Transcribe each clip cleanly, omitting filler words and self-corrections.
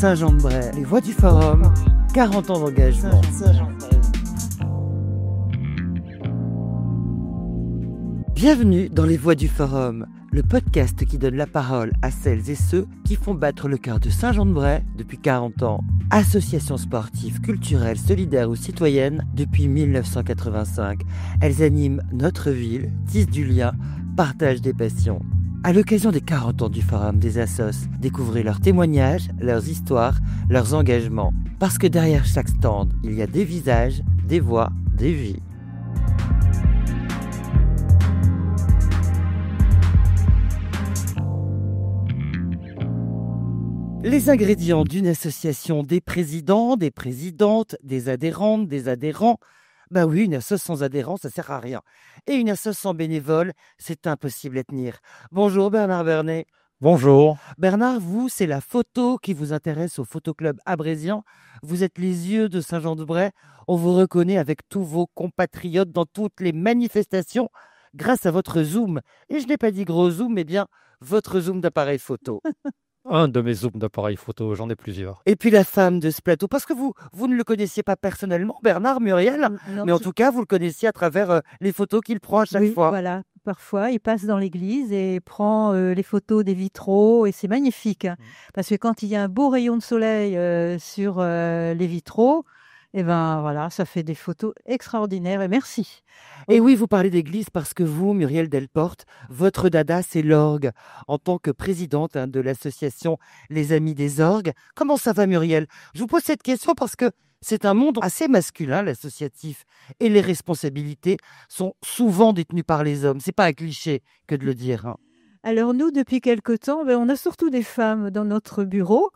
Saint-Jean-de-Bray, les Voix du Forum, 40 ans d'engagement. Bienvenue dans les Voix du Forum, le podcast qui donne la parole à celles et ceux qui font battre le cœur de Saint-Jean-de-Bray depuis 40 ans. Association sportive, culturelle, solidaire ou citoyenne depuis 1985. Elles animent notre ville, tissent du lien, partagent des passions. À l'occasion des 40 ans du Forum des Assos, découvrez leurs témoignages, leurs histoires, leurs engagements. Parce que derrière chaque stand, il y a des visages, des voix, des vies. Les ingrédients d'une association, des présidents, des présidentes, des adhérentes, des adhérents. Bah oui, une asso sans adhérents, ça sert à rien. Et une asso sans bénévoles, c'est impossible à tenir. Bonjour Bernard Bernet. Bonjour. Bernard, vous, c'est la photo qui vous intéresse au Photoclub Abrésien. Vous êtes les yeux de Saint-Jean-de-Bray. On vous reconnaît avec tous vos compatriotes dans toutes les manifestations grâce à votre zoom. Et je n'ai pas dit gros zoom, mais bien votre zoom d'appareil photo. Un de mes zooms d'appareil photo, j'en ai plusieurs. Et puis la femme de ce plateau, parce que vous ne le connaissiez pas personnellement, Bernard Muriel, Non, mais en tout cas, vous le connaissiez à travers les photos qu'il prend à chaque fois. Voilà. Parfois, il passe dans l'église et prend les photos des vitraux et c'est magnifique. Parce que quand il y a un beau rayon de soleil sur les vitraux, et ben voilà, ça fait des photos extraordinaires et merci. Et oui, vous parlez d'église parce que vous, Muriel Delporte, votre dada, c'est l'orgue. En tant que présidente de l'association Les Amis des Orgues, comment ça va Muriel? Je vous pose cette question parce que c'est un monde assez masculin, l'associatif, et les responsabilités sont souvent détenues par les hommes. C'est pas un cliché que de le dire. Alors nous, depuis quelque temps, on a surtout des femmes dans notre bureau.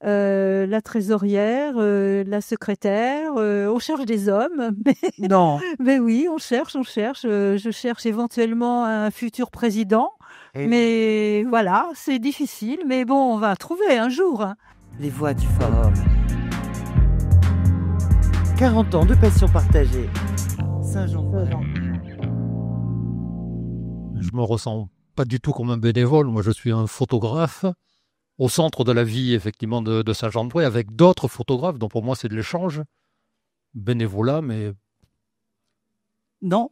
La trésorière, la secrétaire, on cherche des hommes. Non. Mais oui, on cherche. Je cherche éventuellement un futur président. Mais voilà, c'est difficile. Mais bon, on va trouver un jour. Les Voix du Forum. 40 ans de passion partagée. Saint-Jean-de-Bray. Je me ressens pas du tout comme un bénévole. Moi, je suis un photographe au centre de la vie, effectivement, de Saint-Jean-de-Bray, avec d'autres photographes. Donc, pour moi, c'est de l'échange. Bénévolat, mais... Non,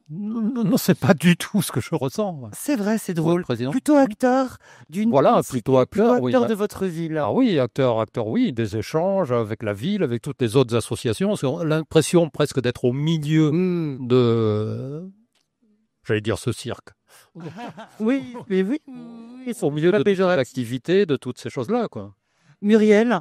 c'est pas du tout ce que je ressens. C'est vrai, c'est drôle. Président. Plutôt acteur d'une... Voilà, plutôt acteur, oui. De votre ville. Ah oui, acteur, oui, des échanges avec la ville, avec toutes les autres associations. On a l'impression presque d'être au milieu de... J'allais dire ce cirque. Oui, mais oui. Au milieu de toute l'activité, de toutes ces choses-là, quoi. Muriel,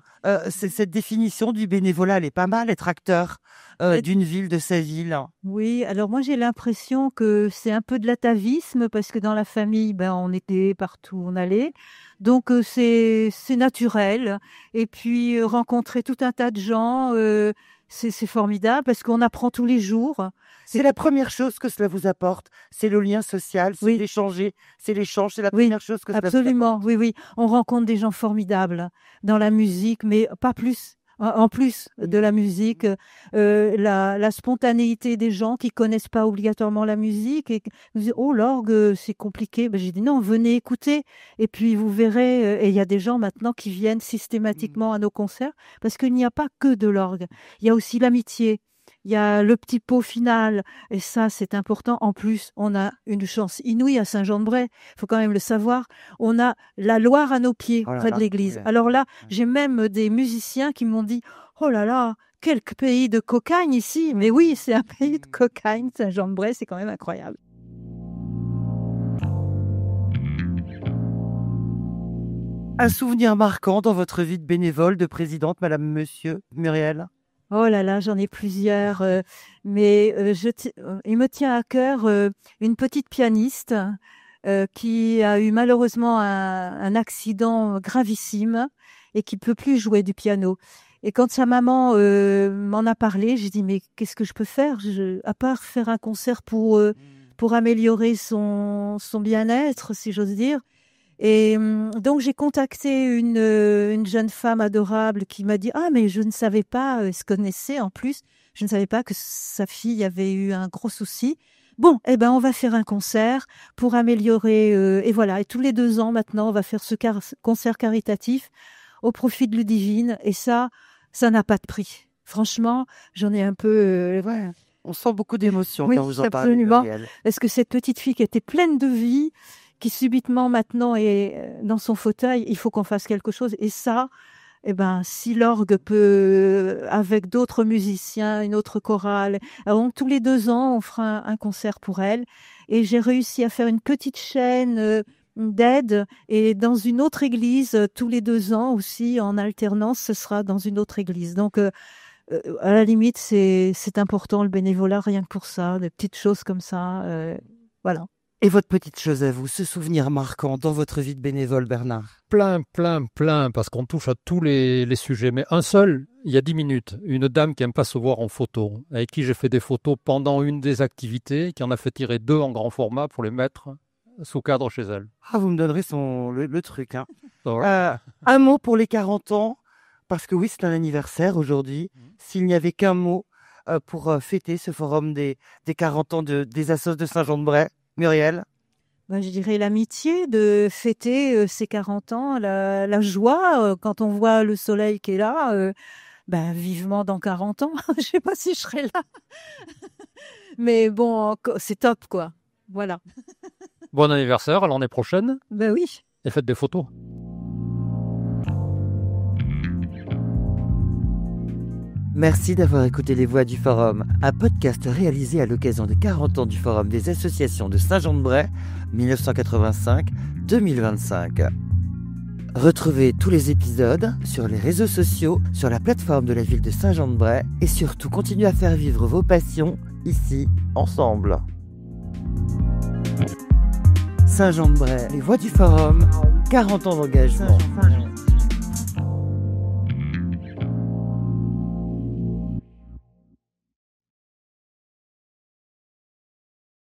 cette définition du bénévolat, elle est pas mal, être acteur d'une ville, de sa ville. Oui, alors moi j'ai l'impression que c'est un peu de l'atavisme parce que dans la famille, on était partout où on allait. Donc c'est naturel. Et puis rencontrer tout un tas de gens, c'est formidable parce qu'on apprend tous les jours. C'est la première chose que cela vous apporte, c'est le lien social, c'est l'échanger, c'est l'échange, c'est la première chose que cela vous apporte. Absolument, oui. On rencontre des gens formidables dans la musique, mais pas plus. En plus de la musique, la spontanéité des gens qui connaissent pas obligatoirement la musique et vous dites oh l'orgue c'est compliqué. J'ai dit non, venez écouter et puis vous verrez. Et il y a des gens maintenant qui viennent systématiquement à nos concerts parce qu'il n'y a pas que de l'orgue. Il y a aussi l'amitié. Il y a le petit pot final, et ça, c'est important. En plus, on a une chance inouïe à Saint-Jean-de-Bray. Il faut quand même le savoir. On a la Loire à nos pieds, près de l'église. Alors là, j'ai même des musiciens qui m'ont dit « Oh là là, quel pays de cocagne ici !» Mais oui, c'est un pays de cocagne, Saint-Jean-de-Bray, c'est quand même incroyable. Un souvenir marquant dans votre vie de bénévole, de présidente, Madame, Monsieur, Muriel? Oh là là, j'en ai plusieurs, mais il me tient à cœur une petite pianiste qui a eu malheureusement un accident gravissime et qui peut plus jouer du piano. Et quand sa maman m'en a parlé, j'ai dit mais qu'est-ce que je peux faire à part faire un concert pour améliorer son bien-être, si j'ose dire. Et donc j'ai contacté une jeune femme adorable qui m'a dit « Ah, mais je ne savais pas, elle se connaissait en plus, je ne savais pas que sa fille avait eu un gros souci. Bon, on va faire un concert pour améliorer... et voilà, et tous les 2 ans maintenant, on va faire ce concert caritatif au profit de Ludivine. Et ça n'a pas de prix. Franchement, j'en ai un peu... ouais. On sent beaucoup d'émotion Oui, quand vous en parlez, absolument. Muriel. Parce que cette petite fille qui était pleine de vie, qui subitement maintenant est dans son fauteuil, il faut qu'on fasse quelque chose. Et ça, si l'orgue peut, avec d'autres musiciens, une autre chorale, donc tous les 2 ans, on fera un concert pour elle. Et j'ai réussi à faire une petite chaîne d'aide, et dans une autre église, tous les 2 ans aussi, en alternance, ce sera dans une autre église. Donc, à la limite, c'est important le bénévolat, rien que pour ça, des petites choses comme ça, voilà. Et votre petite chose à vous, ce souvenir marquant dans votre vie de bénévole, Bernard? Plein, parce qu'on touche à tous les sujets. Mais un seul, il y a 10 minutes, une dame qui n'aime pas se voir en photo, avec qui j'ai fait des photos pendant une des activités, qui en a fait tirer 2 en grand format pour les mettre sous cadre chez elle. Ah, vous me donnerez le truc. Hein. Ouais. Un mot pour les 40 ans, parce que oui, c'est un anniversaire aujourd'hui. S'il n'y avait qu'un mot pour fêter ce forum des 40 ans des Assos de Saint-Jean-de-Bray, Muriel? Je dirais l'amitié de fêter ces 40 ans, la joie quand on voit le soleil qui est là, vivement dans 40 ans. Je ne sais pas si je serai là. Mais bon, c'est top, quoi. Voilà. Bon anniversaire à l'année prochaine. Oui. Et faites des photos. Merci d'avoir écouté Les Voix du Forum, un podcast réalisé à l'occasion des 40 ans du Forum des associations de Saint-Jean-de-Bray, 1985-2025. Retrouvez tous les épisodes sur les réseaux sociaux, sur la plateforme de la ville de Saint-Jean-de-Bray et surtout continuez à faire vivre vos passions ici, ensemble. Saint-Jean-de-Bray, Les Voix du Forum, 40 ans d'engagement.